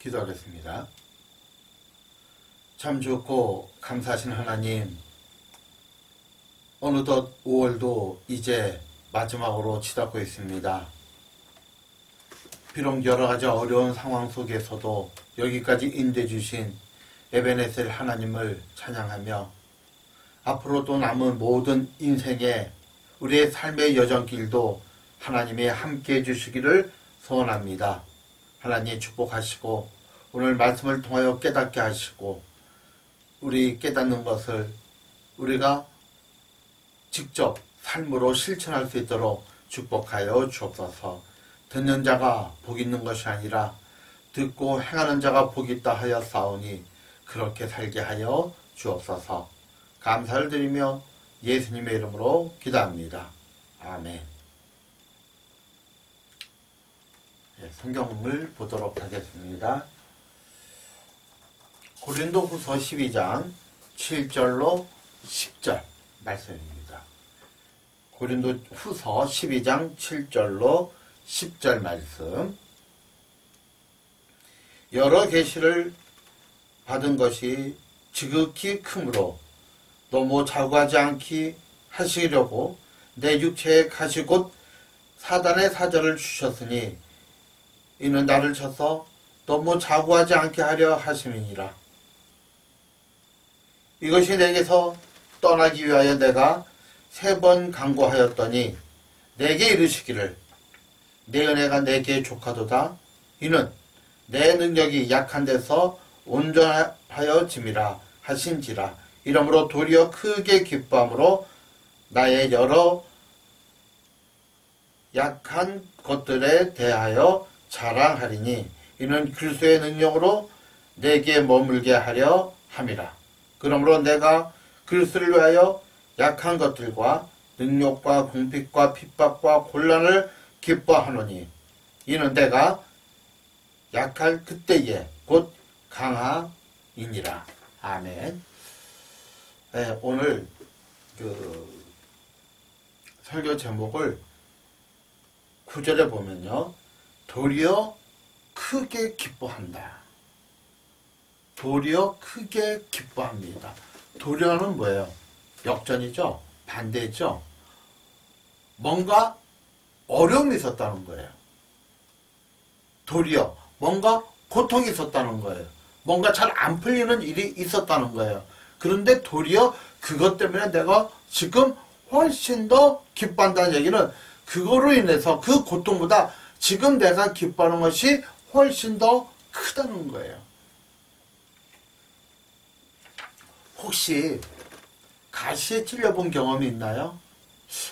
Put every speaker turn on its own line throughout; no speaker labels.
기도하겠습니다. 참 좋고 감사하신 하나님, 어느덧 5월도 이제 마지막으로 치닫고 있습니다. 비록 여러가지 어려운 상황 속에서도 여기까지 인도해 주신 에베네셀 하나님을 찬양하며 앞으로도 남은 모든 인생의 우리의 삶의 여정길도 하나님이 함께해 주시기를 소원합니다. 하나님 축복하시고 오늘 말씀을 통하여 깨닫게 하시고 우리 깨닫는 것을 우리가 직접 삶으로 실천할 수 있도록 축복하여 주옵소서. 듣는 자가 복 있는 것이 아니라 듣고 행하는 자가 복 있다 하여 싸우니 그렇게 살게 하여 주옵소서. 감사를 드리며 예수님의 이름으로 기도합니다. 아멘. 성경을 보도록 하겠습니다. 고린도후서 12장 7절로 10절 말씀입니다. 고린도후서 12장 7절로 10절 말씀. 여러 계시를 받은 것이 지극히 크므로 너무 자고하지 않게 하시려고 내 육체에 가시 곧 사단의 사자를 주셨으니 이는 나를 쳐서 너무 자고하지 않게 하려 하심이니라. 이것이 내게서 떠나기 위하여 내가 3번 간구하였더니 내게 이르시기를 내 은혜가 내게 족하도다. 이는 내 능력이 약한 데서 온전하여 짐이라 하신지라. 이러므로 도리어 크게 기뻐함으로 나의 여러 약한 것들에 대하여 자랑하리니 이는 그리스도의 능력으로 내게 머물게 하려 함이라. 그러므로 내가 그리스도를 위하여 약한 것들과 능력과 궁핍과 핍박과 곤란을 기뻐하노니 이는 내가 약할 그때에 곧 강하이니라. 아멘. 네, 오늘 설교 제목을 9절에 보면요, 도리어 크게 기뻐한다. 도리어 크게 기뻐합니다. 도리어는 뭐예요? 역전이죠? 반대죠? 뭔가 어려움이 있었다는 거예요. 도리어 뭔가 고통이 있었다는 거예요. 뭔가 잘 안 풀리는 일이 있었다는 거예요. 그런데 도리어 그것 때문에 내가 지금 훨씬 더 기뻐한다는 얘기는 그거로 인해서 그 고통보다 지금 내가 기뻐하는 것이 훨씬 더 크다는 거예요. 혹시 가시에 찔려본 경험이 있나요?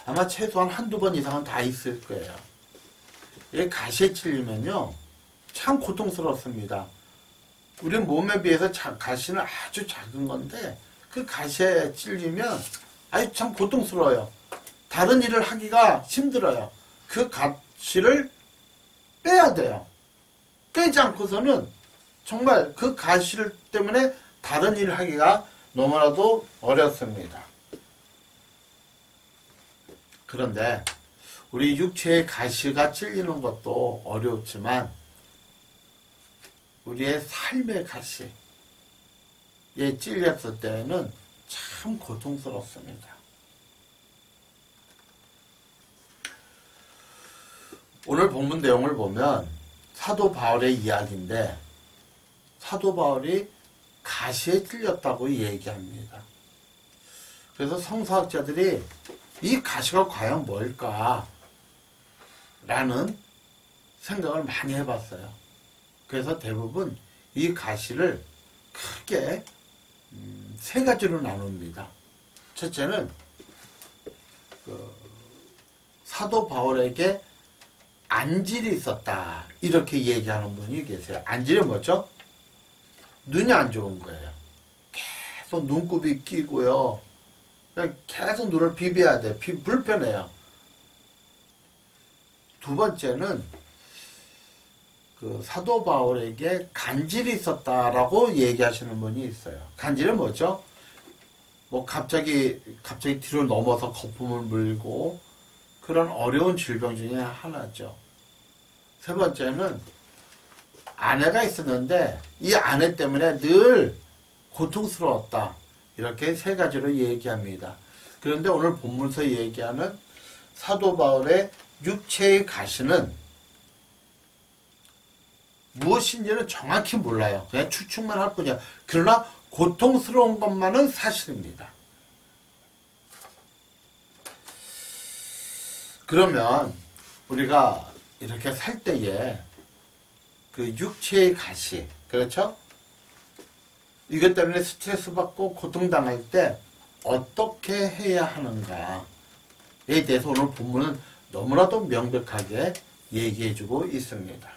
아마 최소한 한두 번 이상은 다 있을 거예요. 이 가시에 찔리면요, 참 고통스럽습니다. 우리 몸에 비해서 가시는 아주 작은 건데 그 가시에 찔리면 아주 참 고통스러워요. 다른 일을 하기가 힘들어요. 그 가시를 빼야 돼요. 빼지 않고서는 정말 그 가시를 때문에 다른 일을 하기가 너무나도 어렵습니다. 그런데 우리 육체의 가시가 찔리는 것도 어렵지만 우리의 삶의 가시에 찔렸을 때는 참 고통스럽습니다. 오늘 본문 내용을 보면 사도 바울의 이야기인데 사도 바울이 가시에 찔렸다고 얘기합니다. 그래서 성서학자들이 이 가시가 과연 뭘까? 라는 생각을 많이 해봤어요. 그래서 대부분 이 가시를 크게 3가지로 나눕니다. 첫째는 사도 바울에게 안질이 있었다, 이렇게 얘기하는 분이 계세요. 안질이 뭐죠? 눈이 안 좋은 거예요. 계속 눈곱이 끼고요, 계속 눈을 비벼야 돼요. 불편해요. 두 번째는 사도 바울에게 간질이 있었다라고 얘기하시는 분이 있어요. 간질은 뭐죠? 뭐 갑자기 뒤로 넘어서 거품을 물고 그런 어려운 질병 중에 하나죠. 세 번째는 아내가 있었는데 이 아내 때문에 늘 고통스러웠다. 이렇게 세 가지로 얘기합니다. 그런데 오늘 본문에서 얘기하는 사도 바울의 육체의 가시는 무엇인지는 정확히 몰라요. 그냥 추측만 할 뿐이야. 그러나 고통스러운 것만은 사실입니다. 그러면 우리가 이렇게 살 때에 그 육체의 가시, 그렇죠? 이것 때문에 스트레스 받고 고통당할 때 어떻게 해야 하는가에 대해서 오늘 본문은 너무나도 명백하게 얘기해주고 있습니다.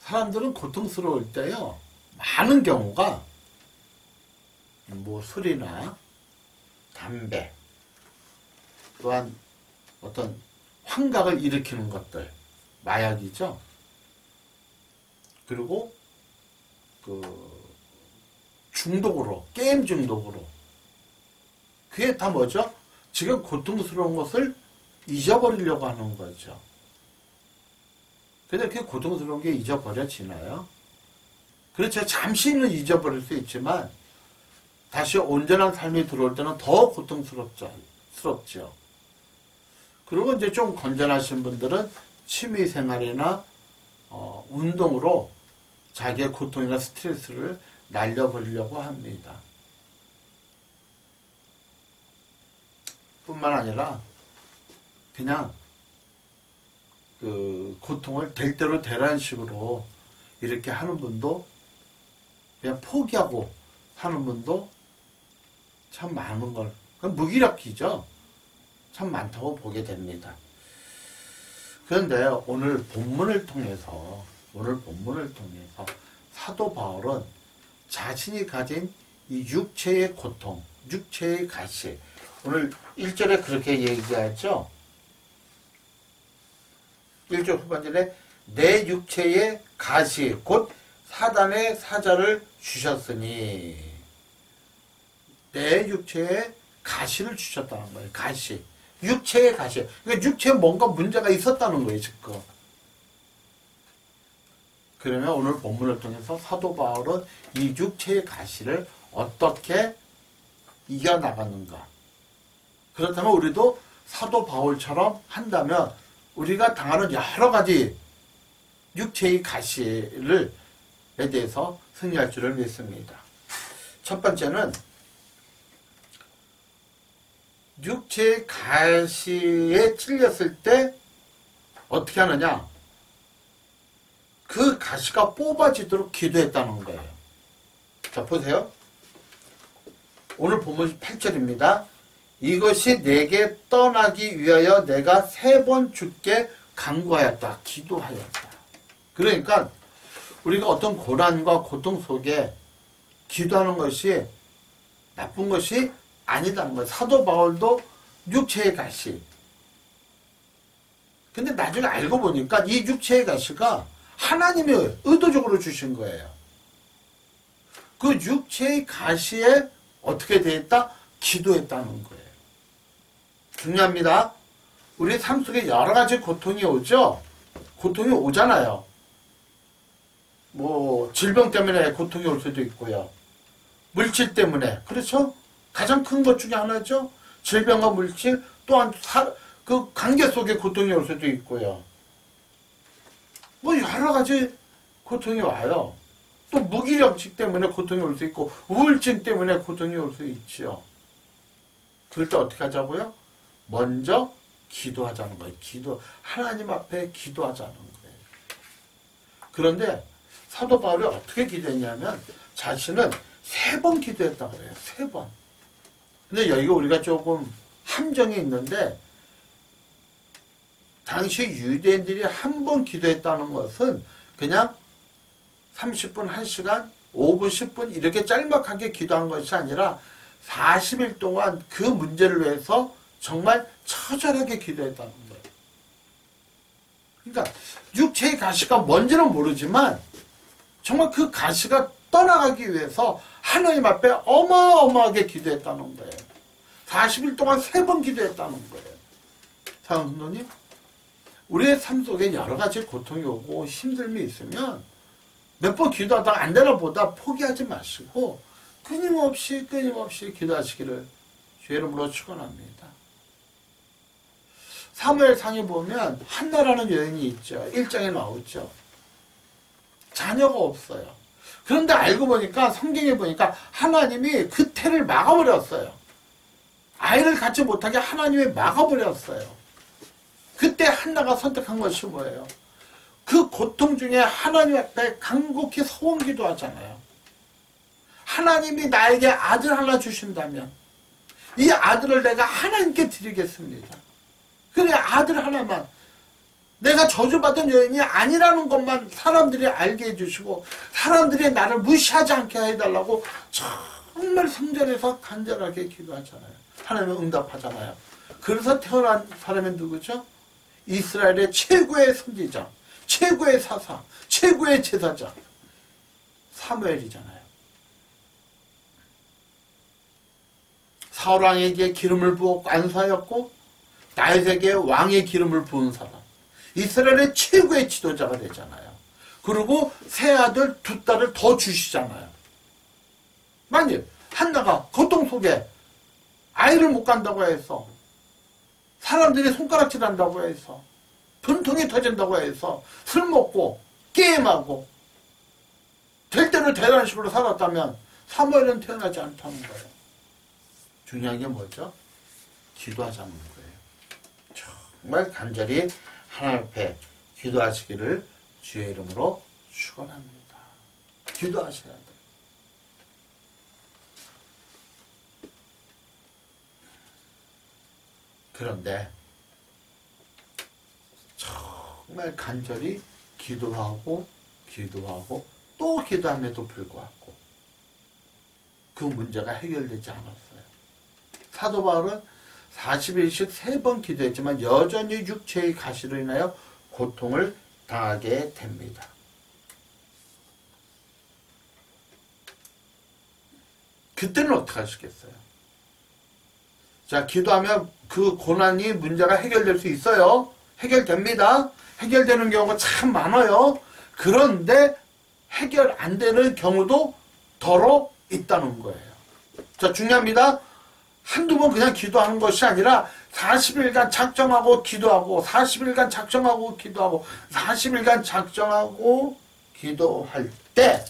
사람들은 고통스러울 때요, 많은 경우가 뭐 술이나 담배, 또한 어떤 환각을 일으키는 것들, 마약이죠. 그리고 중독으로, 게임 중독으로. 그게 다 뭐죠? 지금 고통스러운 것을 잊어버리려고 하는 거죠. 근데 그 고통스러운 게 잊어버려지나요? 그렇죠. 잠시는 잊어버릴 수 있지만 다시 온전한 삶이 들어올 때는 더 고통스럽죠. 그리고 이제 좀 건전하신 분들은 취미생활이나 운동으로 자기의 고통이나 스트레스를 날려버리려고 합니다. 뿐만 아니라 그냥 그 고통을 될 대로 되라는 식으로 이렇게 하는 분도, 그냥 포기하고 하는 분도 참 많은 걸, 무기력이죠. 참 많다고 보게 됩니다. 그런데 오늘 본문을 통해서 사도 바울은 자신이 가진 이 육체의 고통, 육체의 가시, 오늘 1절에 그렇게 얘기하죠. 1절 후반절에 내 육체의 가시, 곧 사단의 사자를 주셨으니, 내 육체에 가시를 주셨다는 거예요. 가시. 육체의 가시. 그러니까 육체에 뭔가 문제가 있었다는 거예요, 지금. 그러면 오늘 본문을 통해서 사도 바울은 이 육체의 가시를 어떻게 이겨나갔는가. 그렇다면 우리도 사도 바울처럼 한다면 우리가 당하는 여러 가지 육체의 가시에 대해서 승리할 줄을 믿습니다. 첫 번째는 육체의 가시에 찔렸을 때 어떻게 하느냐? 그 가시가 뽑아지도록 기도했다는 거예요. 자, 보세요. 오늘 본문 8절입니다. 이것이 내게 떠나기 위하여 내가 3번 주께 간구하였다. 기도하였다. 그러니까 우리가 어떤 고난과 고통 속에 기도하는 것이 나쁜 것이 아니다는 거예요. 사도 바울도 육체의 가시. 근데 나중에 알고 보니까 이 육체의 가시가 하나님이 의도적으로 주신 거예요. 그 육체의 가시에 어떻게 되었다? 기도했다는 거예요. 중요합니다. 우리 삶 속에 여러 가지 고통이 오죠? 고통이 오잖아요. 뭐 질병 때문에 고통이 올 수도 있고요. 물질 때문에. 그렇죠? 가장 큰 것 중에 하나죠. 질병과 물질, 또한 그 관계 속에 고통이 올 수도 있고요. 뭐 여러 가지 고통이 와요. 또 무기력증 때문에 고통이 올 수 있고 우울증 때문에 고통이 올 수 있죠. 그럴 때 어떻게 하자고요? 먼저 기도하자는 거예요. 하나님 앞에 기도하자는 거예요. 그런데 사도 바울이 어떻게 기도했냐면 자신은 3번 기도했다고 그래요. 3번. 근데 여기가 우리가 조금 함정이 있는데, 당시 유대인들이 한 번 기도했다는 것은 그냥 30분, 1시간, 5분, 10분 이렇게 짤막하게 기도한 것이 아니라 40일 동안 그 문제를 위해서 정말 처절하게 기도했다는 거예요. 그러니까 육체의 가시가 뭔지는 모르지만 정말 그 가시가 떠나가기 위해서 하나님 앞에 어마어마하게 기도했다는 거예요. 40일 동안 3번 기도했다는 거예요. 사랑하는 성도님, 우리의 삶 속에 여러 가지 고통이 오고 힘듦이 있으면 몇 번 기도하다가 안 되나 보다 포기하지 마시고 끊임없이 기도하시기를 주의 이름으로 축원합니다. 사무엘상에 보면 한나라는 여인이 있죠. 1장에 나오죠. 자녀가 없어요. 그런데 알고 보니까 성경에 보니까 하나님이 그 태를 막아버렸어요. 아이를 갖지 못하게 하나님이 막아버렸어요. 그때 한나가 선택한 것이 뭐예요? 그 고통 중에 하나님 앞에 간곡히 소원 기도하잖아요. 하나님이 나에게 아들 하나 주신다면 이 아들을 내가 하나님께 드리겠습니다. 그래, 아들 하나만. 내가 저주받은 여인이 아니라는 것만 사람들이 알게 해주시고 사람들이 나를 무시하지 않게 해달라고 정말 성전에서 간절하게 기도하잖아요. 하나님은 응답하잖아요. 그래서 태어난 사람이 누구죠? 이스라엘의 최고의 선지자, 최고의 사사, 최고의 제사장 사무엘이잖아요. 사울왕에게 기름을 부어 안수하였고 다윗에게 왕의 기름을 부은 사람, 이스라엘의 최고의 지도자가 되잖아요. 그리고 새 아들 두 딸을 더 주시잖아요. 만일 한나가 고통 속에 아이를 못 간다고 해서 사람들이 손가락질한다고 해서 분통이 터진다고 해서 술 먹고 게임하고 될 대로 되라는 식으로 살았다면 사무엘은 태어나지 않다는 거예요. 중요한 게 뭐죠? 기도하자는 거예요. 정말 간절히 하나님 앞에 기도하시기를 주의 이름으로 축원합니다. 기도하셔야 돼요. 그런데 정말 간절히 기도하고 또 기도함에도 불구하고 그 문제가 해결되지 않았어요. 사도 바울은 40일씩 3번 기도했지만 여전히 육체의 가시로 인하여 고통을 당하게 됩니다. 그때는 어떻게 하시겠어요? 자, 기도하면 그 고난이 문제가 해결될 수 있어요. 해결됩니다. 해결되는 경우가 참 많아요. 그런데 해결 안 되는 경우도 더러 있다는 거예요. 자, 중요합니다. 한두 번 그냥 기도하는 것이 아니라 40일간 작정하고 기도하고 40일간 작정하고 기도하고 40일간 작정하고 기도할 때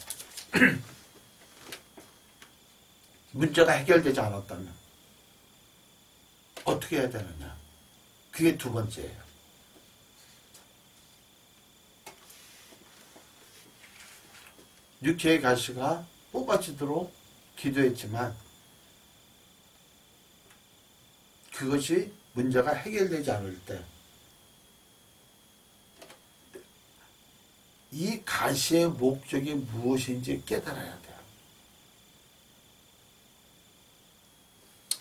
문제가 해결되지 않았다면 어떻게 해야 되느냐? 그게 두 번째예요. 육체의 가시가 뽑아지도록 기도했지만 그것이 문제가 해결되지 않을 때 이 가시의 목적이 무엇인지 깨달아야 돼요.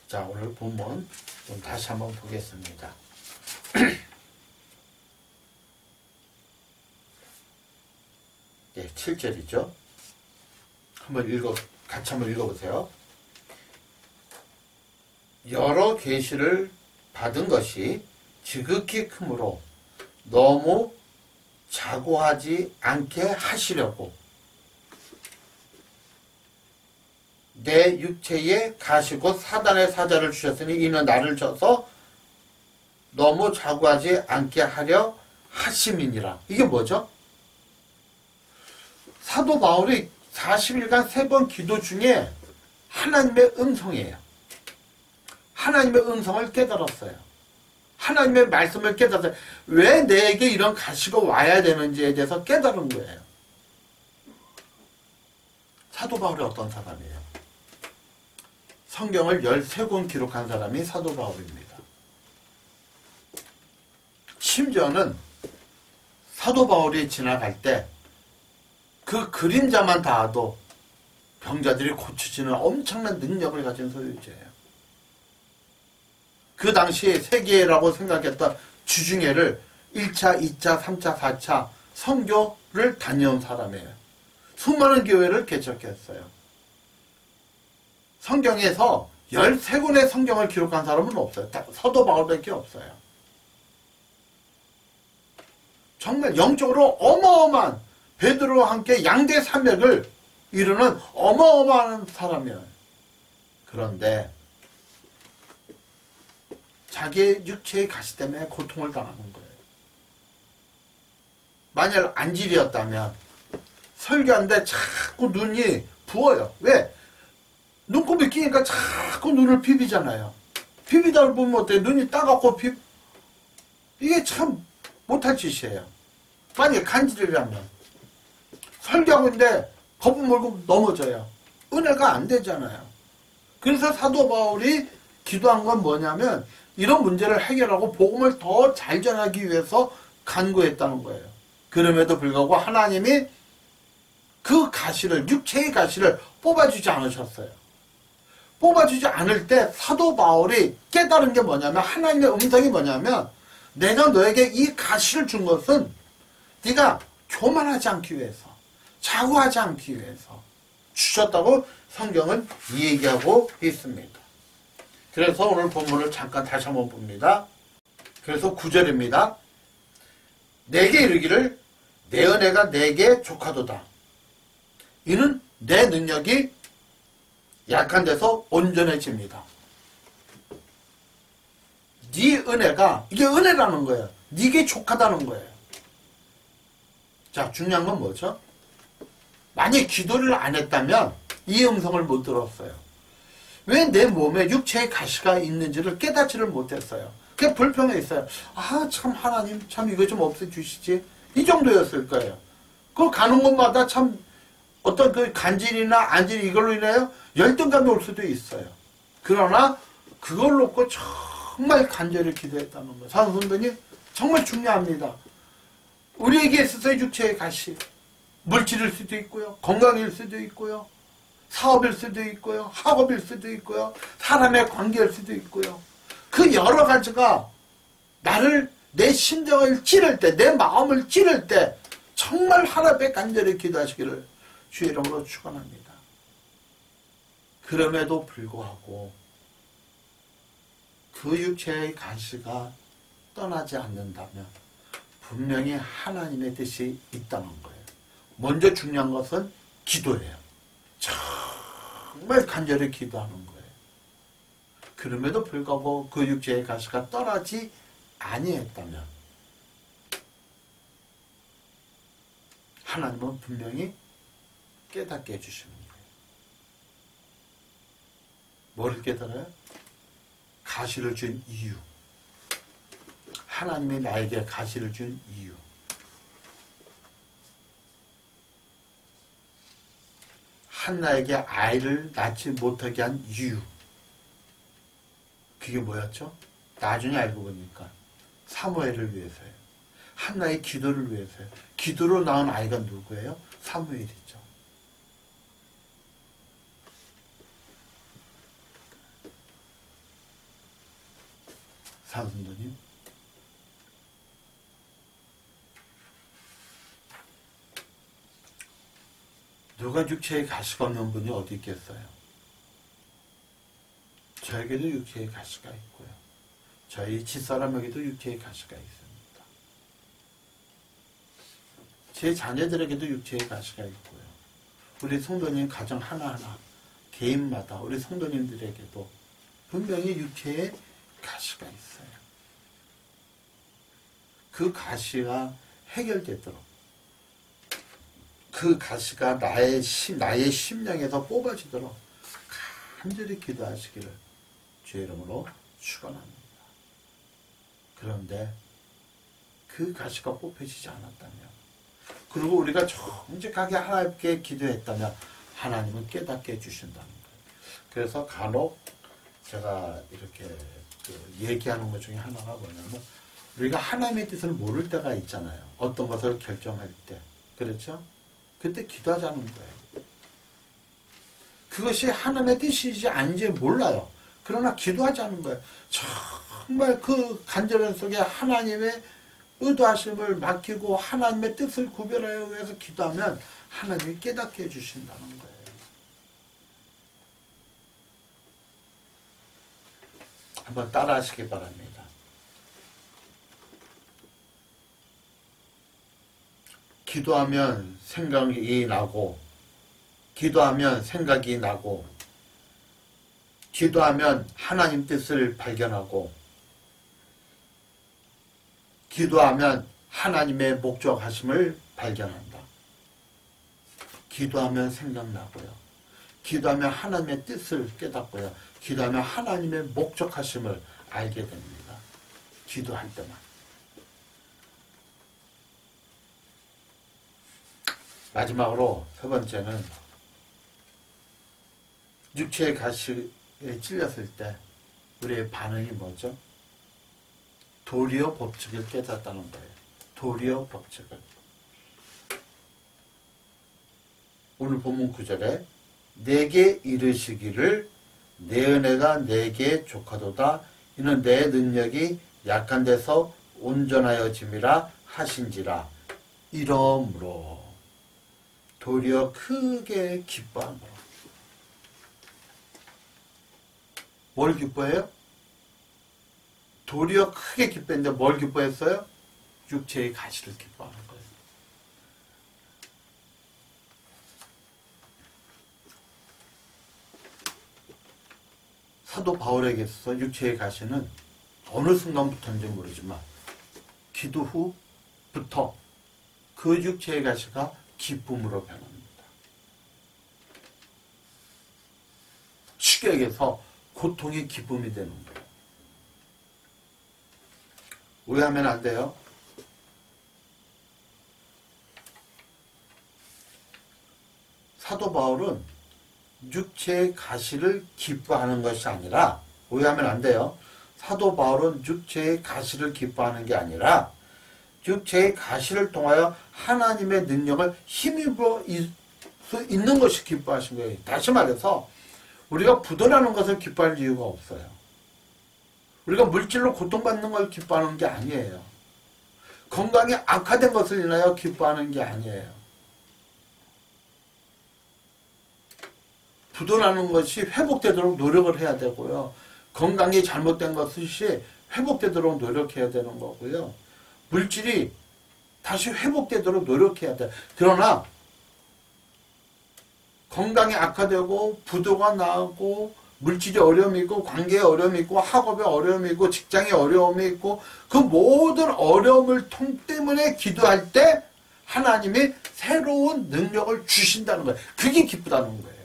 자, 오늘 본문 좀 다시 한번 보겠습니다. 네, 7절이죠. 같이 한번 읽어보세요. 여러 계시를 받은 것이 지극히 크므로 너무 자고하지 않게 하시려고 내 육체에 가시 곧 사단의 사자를 주셨으니 이는 나를 져서 너무 자고하지 않게 하려 하심이니라. 이게 뭐죠? 사도 바울이 40일간 3번 기도 중에 하나님의 음성이에요. 하나님의 음성을 깨달았어요. 하나님의 말씀을 깨달았어요. 왜 내게 이런 가시가 와야 되는지에 대해서 깨달은 거예요. 사도 바울이 어떤 사람이에요? 성경을 13권 기록한 사람이 사도 바울입니다. 심지어는 사도 바울이 지나갈 때 그 그림자만 닿아도 병자들이 고쳐지는 엄청난 능력을 가진 소유자예요. 그 당시 세계라고 생각했던 주중회를 1차, 2차, 3차, 4차 선교를 다녀온 사람이에요. 수많은 교회를 개척했어요. 성경에서 13권의 성경을 기록한 사람은 없어요. 사도 바울밖에 없어요. 정말 영적으로 어마어마한 베드로와 함께 양대 산맥을 이루는 어마어마한 사람이에요. 그런데 자기의 육체의 가시 때문에 고통을 당하는 거예요. 만약 안질이었다면 설교하는데 자꾸 눈이 부어요. 왜? 눈곱이 끼니까 자꾸 눈을 비비잖아요. 비비다 보면 어때요? 눈이 따갑고 이게 참 못할 짓이에요. 만약에 간질이라면 설교하고 있는데 거품 물고 넘어져요. 은혜가 안 되잖아요. 그래서 사도 바울이 기도한 건 뭐냐면 이런 문제를 해결하고 복음을 더 잘 전하기 위해서 간구했다는 거예요. 그럼에도 불구하고 하나님이 그 가시를, 육체의 가시를 뽑아주지 않으셨어요. 뽑아주지 않을 때 사도 바울이 깨달은 게 뭐냐면, 하나님의 음성이 뭐냐면, 내가 너에게 이 가시를 준 것은 네가 교만하지 않기 위해서, 자고하지 않기 위해서 주셨다고 성경은 얘기하고 있습니다. 그래서 오늘 본문을 잠깐 다시 한번 봅니다. 그래서 9절입니다. 내게 이르기를 내 은혜가 내게 족하도다. 이는 내 능력이 약한 데서 온전해집니다. 네 은혜가, 이게 은혜라는 거예요. 네게 족하다는 거예요. 자, 중요한 건 뭐죠? 만약 기도를 안 했다면 이 음성을 못 들었어요. 왜 내 몸에 육체의 가시가 있는지를 깨닫지를 못했어요. 그게 불평해 있어요. 아, 참 하나님 참 이거 좀 없애주시지. 이 정도였을 거예요. 그 가는 곳마다 참 어떤 그 간질이나 안질 이걸로 인하여 열등감이 올 수도 있어요. 그러나 그걸 놓고 정말 간절히 기도했다는 거예요. 사도 선배님 정말 중요합니다. 우리에게 있어서 육체의 가시, 물질일 수도 있고요, 건강일 수도 있고요, 사업일 수도 있고요, 학업일 수도 있고요, 사람의 관계일 수도 있고요. 그 여러 가지가 나를, 내 심정을 찌를 때, 내 마음을 찌를 때 정말 하나님께 간절히 기도하시기를 주의 이름으로 축원합니다. 그럼에도 불구하고 그 육체의 가시가 떠나지 않는다면 분명히 하나님의 뜻이 있다는 거예요. 먼저 중요한 것은 기도예요. 정말 간절히 기도하는 거예요. 그럼에도 불구하고 그 육체의 가시가 떠나지 아니했다면 하나님은 분명히 깨닫게 해주시는 거예요. 뭐를 깨달아요? 가시를 준 이유. 하나님이 나에게 가시를 준 이유. 한나에게 아이를 낳지 못하게 한 이유. 그게 뭐였죠? 나중에 알고 보니까 사무엘을 위해서예요. 한나의 기도를 위해서예요. 기도로 낳은 아이가 누구예요? 사무엘이죠. 사선도님, 누가 육체에 가시가 없는 분이 어디 있겠어요? 저에게도 육체에 가시가 있고요. 저희 집사람에게도 육체에 가시가 있습니다. 제 자녀들에게도 육체에 가시가 있고요. 우리 성도님 가정 하나하나, 개인마다 우리 성도님들에게도 분명히 육체에 가시가 있어요. 그 가시가 해결되도록, 그 가시가 나의 심령에서 뽑아지도록 간절히 기도하시기를 주의 이름으로 축원합니다. 그런데 그 가시가 뽑혀지지 않았다면, 그리고 우리가 정직하게 하나님께 기도했다면 하나님은 깨닫게 해주신다는 거예요. 그래서 간혹 제가 이렇게 얘기하는 것 중에 하나가 뭐냐면, 우리가 하나님의 뜻을 모를 때가 있잖아요. 어떤 것을 결정할 때. 그렇죠? 그때 기도하자는 거예요. 그것이 하나님의 뜻이지 아닌지 몰라요. 그러나 기도하자는 거예요. 정말 그 간절함 속에 하나님의 의도하심을 맡기고 하나님의 뜻을 구별하여 위해서 기도하면 하나님이 깨닫게 해주신다는 거예요. 한번 따라 하시기 바랍니다. 기도하면 생각이 나고, 기도하면 생각이 나고, 기도하면 하나님 뜻을 발견하고, 기도하면 하나님의 목적하심을 발견한다. 기도하면 생각나고요. 기도하면 하나님의 뜻을 깨닫고요. 기도하면 하나님의 목적하심을 알게 됩니다. 기도할 때만. 마지막으로 세 번째는 육체의 가시에 찔렸을 때 우리의 반응이 뭐죠? 도리어 법칙을 깨닫다는 거예요. 도리어 법칙을. 오늘 본문 9절에 내게 이르시기를 내 은혜가 내게 족하도다. 이는 내 능력이 약한 데서 온전하여짐이라 하신지라. 이러므로 도리어 크게 기뻐함으로. 뭘 기뻐해요? 도리어 크게 기뻐했는데 뭘 기뻐했어요? 육체의 가시를 기뻐하는 거예요. 사도 바울에게 있어서 육체의 가시는 어느 순간부터인지 모르지만 기도 후부터 그 육체의 가시가 기쁨으로 변합니다. 쉽게 얘기해서 고통이 기쁨이 되는 거예요. 오해하면 안 돼요. 사도 바울은 육체의 가시를 기뻐하는 것이 아니라, 오해하면 안 돼요. 사도 바울은 육체의 가시를 기뻐하는 게 아니라 육체의 가시를 통하여 하나님의 능력을 힘입어 있는 것이 기뻐하신 거예요. 다시 말해서 우리가 부도나는 것을 기뻐할 이유가 없어요. 우리가 물질로 고통받는 걸 기뻐하는 게 아니에요. 건강이 악화된 것을 인하여 기뻐하는 게 아니에요. 부도나는 것이 회복되도록 노력을 해야 되고요. 건강이 잘못된 것이 회복되도록 노력해야 되는 거고요. 물질이 다시 회복되도록 노력해야 돼요. 그러나 건강이 악화되고 부도가 나고 물질이 어려움이 있고 관계에 어려움이 있고 학업에 어려움이 있고 직장에 어려움이 있고 그 모든 어려움을 때문에 기도할 때 하나님이 새로운 능력을 주신다는 거예요. 그게 기쁘다는 거예요.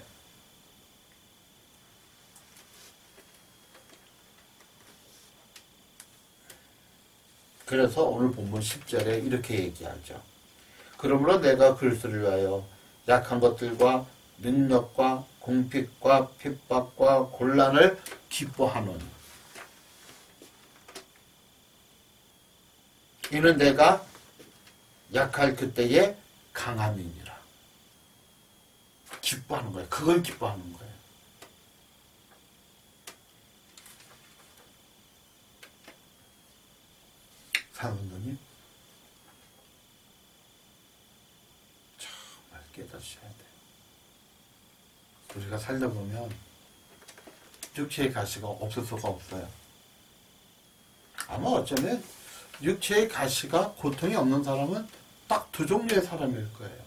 그래서 오늘 본문 10절에 이렇게 얘기하죠. 그러므로 내가 그리스도를 위하여 약한 것들과 능력과 공핍과 핍박과 곤란을 기뻐하노니 이는 내가 약할 그때에 강함이니라. 기뻐하는 거예요. 그걸 기뻐하는 거예요. 사모님 정말 깨닫으셔야 돼요. 우리가 살다 보면 육체의 가시가 없을 수가 없어요. 아마 어쩌면 육체의 가시가 고통이 없는 사람은 딱 두 종류의 사람일 거예요.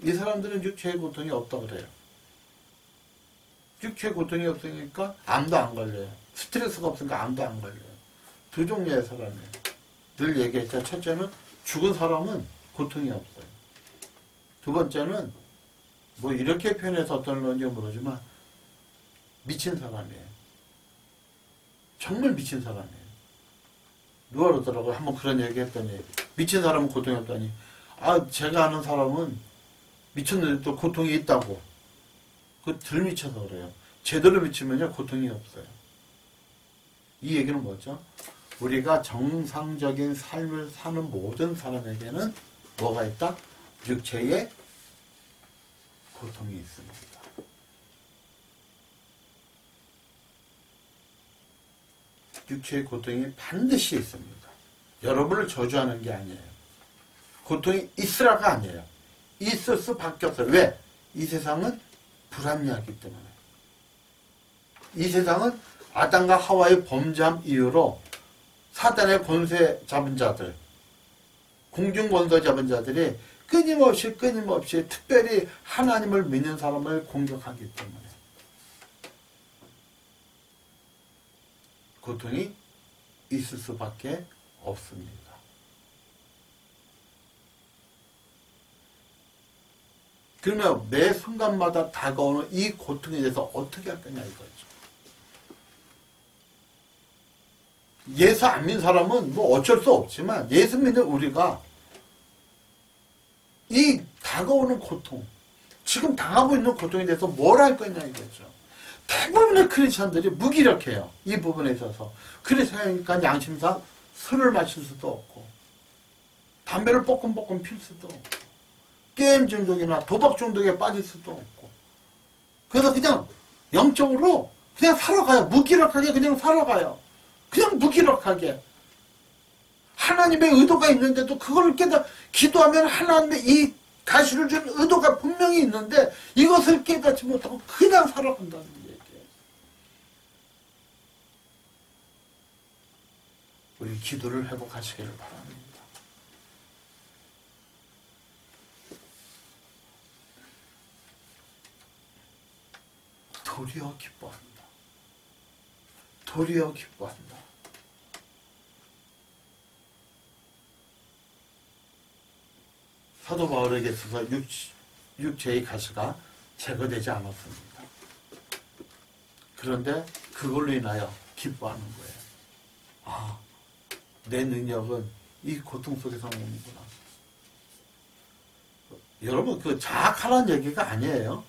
이 사람들은 육체의 고통이 없다 그래요. 육체의 고통이 없으니까 암도 안 걸려요. 스트레스가 없으니까 암도 안 걸려요. 두 종류의 사람이에요. 늘 얘기했죠. 첫째는 죽은 사람은 고통이 없어요. 두 번째는 뭐 이렇게 표현해서 어떤 건지 모르지만 미친 사람이에요. 정말 미친 사람이에요. 누가 그러더라고요. 한번 그런 얘기 했더니 미친 사람은 고통이 없다니 제가 아는 사람은 미쳤는데 또 고통이 있다고. 그거 덜 미쳐서 그래요. 제대로 미치면요 고통이 없어요. 이 얘기는 뭐죠? 우리가 정상적인 삶을 사는 모든 사람에게는 뭐가 있다? 육체의 고통이 있습니다. 육체의 고통이 반드시 있습니다. 여러분을 저주하는 게 아니에요. 고통이 있으라가 아니에요. 있을 수밖에 없어요. 왜? 이 세상은 불합리하기 때문에. 이 세상은 아담과 하와의 범죄함 이후로 사단의 권세 잡은 자들, 공중 권세 잡은 자들이 끊임없이 특별히 하나님을 믿는 사람을 공격하기 때문에 고통이 있을 수밖에 없습니다. 그러면 매 순간마다 다가오는 이 고통에 대해서 어떻게 할 거냐 이거죠. 예수 안 믿는 사람은 뭐 어쩔 수 없지만 예수 믿는 우리가 이 다가오는 고통, 지금 당하고 있는 고통에 대해서 뭘 할 거냐 이거죠. 대부분의 크리스천들이 무기력해요. 이 부분에 있어서. 그래서 양심상 술을 마실 수도 없고 담배를 뽀끔뽀끔 필 수도 없고 게임 중독이나 도박 중독에 빠질 수도 없고 그래서 그냥 영적으로 그냥 살아가요. 무기력하게 그냥 살아가요. 그냥 무기력하게. 하나님의 의도가 있는데도 그걸 기도하면 하나님의 이 가시를 준 의도가 분명히 있는데 이것을 깨닫지 못하고 그냥 살아간다는 얘기예요. 우리 기도를 회복하시기를 바랍니다. 도리어 기뻐한다. 도리어 기뻐한다. 사도 바울에게 있어서 육체의 가시가 제거되지 않았습니다. 그런데 그걸로 인하여 기뻐하는 거예요. 아, 내 능력은 이 고통 속에서 오는구나. 여러분, 그 자학하라는 얘기가 아니에요.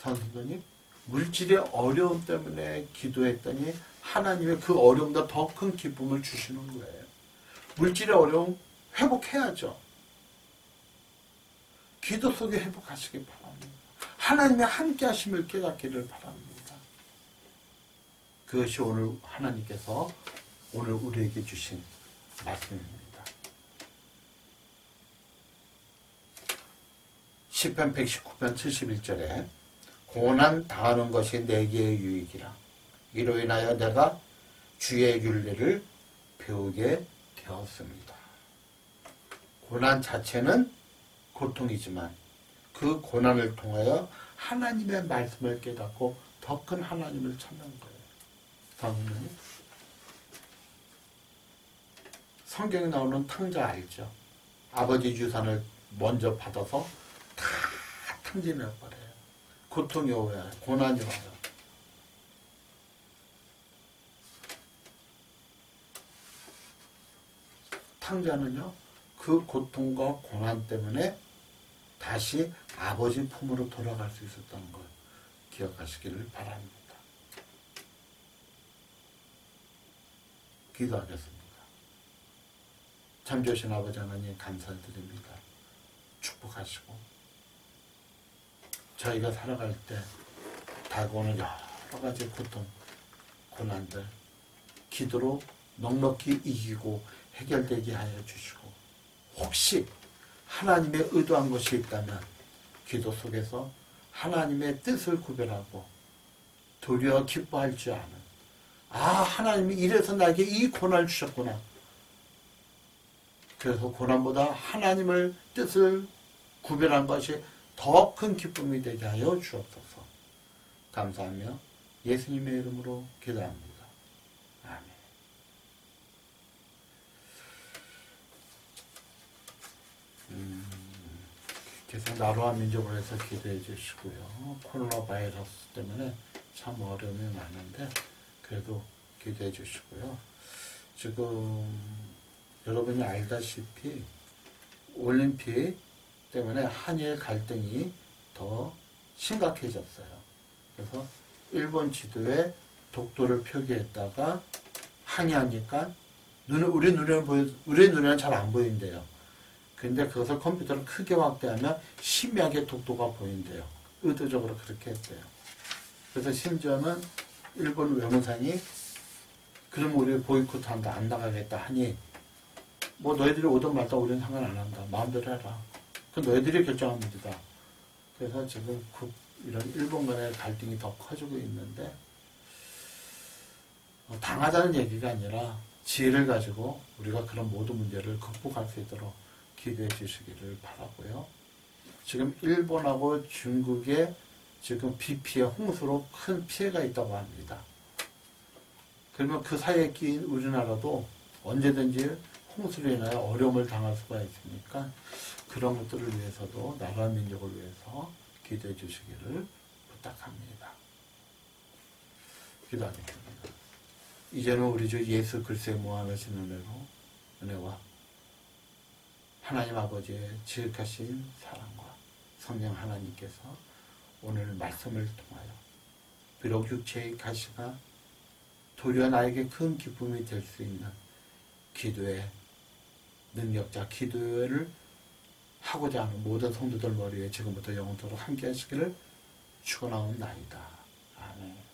선생님, 물질의 어려움 때문에 기도했더니 하나님의 그 어려움보다 더 큰 기쁨을 주시는 거예요. 물질의 어려움 회복해야죠. 기도 속에 회복하시기 바랍니다. 하나님의 함께 하심을 깨닫기를 바랍니다. 그것이 오늘 하나님께서 오늘 우리에게 주신 말씀입니다. 시편 119편 71절에 고난 당하는 것이 내게 유익이라. 이로 인하여 내가 주의 윤례를 배우게 되었습니다. 고난 자체는 고통이지만 그 고난을 통하여 하나님의 말씀을 깨닫고 더 큰 하나님을 찾는 거예요. 다음은 성경에 나오는 탕자 알죠? 아버지 유산을 먼저 받아서 다 탕진해버려요. 고통이 오요. 고난이 와요. 탕자는요, 그 고통과 고난 때문에 다시 아버지 품으로 돌아갈 수 있었다는 걸 기억하시기를 바랍니다. 기도하겠습니다. 참 좋으신 아버지 하나님 감사드립니다. 축복하시고 저희가 살아갈 때 다가오는 여러 가지 고통, 고난들 기도로 넉넉히 이기고 해결되게 하여 주시고 혹시 하나님의 의도한 것이 있다면 기도 속에서 하나님의 뜻을 구별하고 도리어 기뻐할 줄 아는 하나님이 이래서 나에게 이 고난을 주셨구나. 그래서 고난보다 하나님을 뜻을 구별한 것이 더 큰 기쁨이 되게 하여 주옵소서. 감사하며 예수님의 이름으로 기도합니다. 계속 나라와 민족을 위해서 기도해 주시고요. 코로나 바이러스 때문에 참 어려움이 많은데 그래도 기도해 주시고요. 지금 여러분이 알다시피 올림픽 때문에 한일 갈등이 더 심각해졌어요. 그래서 일본 지도에 독도를 표기했다가 항의하니까 우리 눈에는 잘 안 보인대요. 근데 그것을 컴퓨터를 크게 확대하면 희미하게 독도가 보인대요. 의도적으로 그렇게 했대요. 그래서 심지어는 일본 외무상이 그럼 우리 보이콧한다, 안 나가겠다 하니 뭐 너희들이 오든 말든 우리는 상관 안 한다. 마음대로 해라. 그 너희들이 결정한 문제다. 그래서 지금 이런 일본 간의 갈등이 더 커지고 있는데 당하자는 얘기가 아니라 지혜를 가지고 우리가 그런 모든 문제를 극복할 수 있도록 기도해 주시기를 바라고요. 지금 일본하고 중국에 지금 비 피해 홍수로 큰 피해가 있다고 합니다. 그러면 그 사이에 끼인 우리나라도 언제든지 홍수로 인하여 어려움을 당할 수가 있으니까 그런 것들을 위해서도 나라 민족을 위해서 기도해 주시기를 부탁합니다. 기도하겠습니다. 이제는 우리 주 예수 그리스도의 무한하신 은혜와 하나님 아버지의 지극하신 사랑과 성령 하나님께서 오늘 말씀을 통하여 비록 육체의 가시가 도리어 나에게 큰 기쁨이 될 수 있는 기도의 능력자 기도를 하고자 하는 모든 성도들 머리에 지금부터 영원토록 함께 하시기를 축원하옵나이다. 아멘.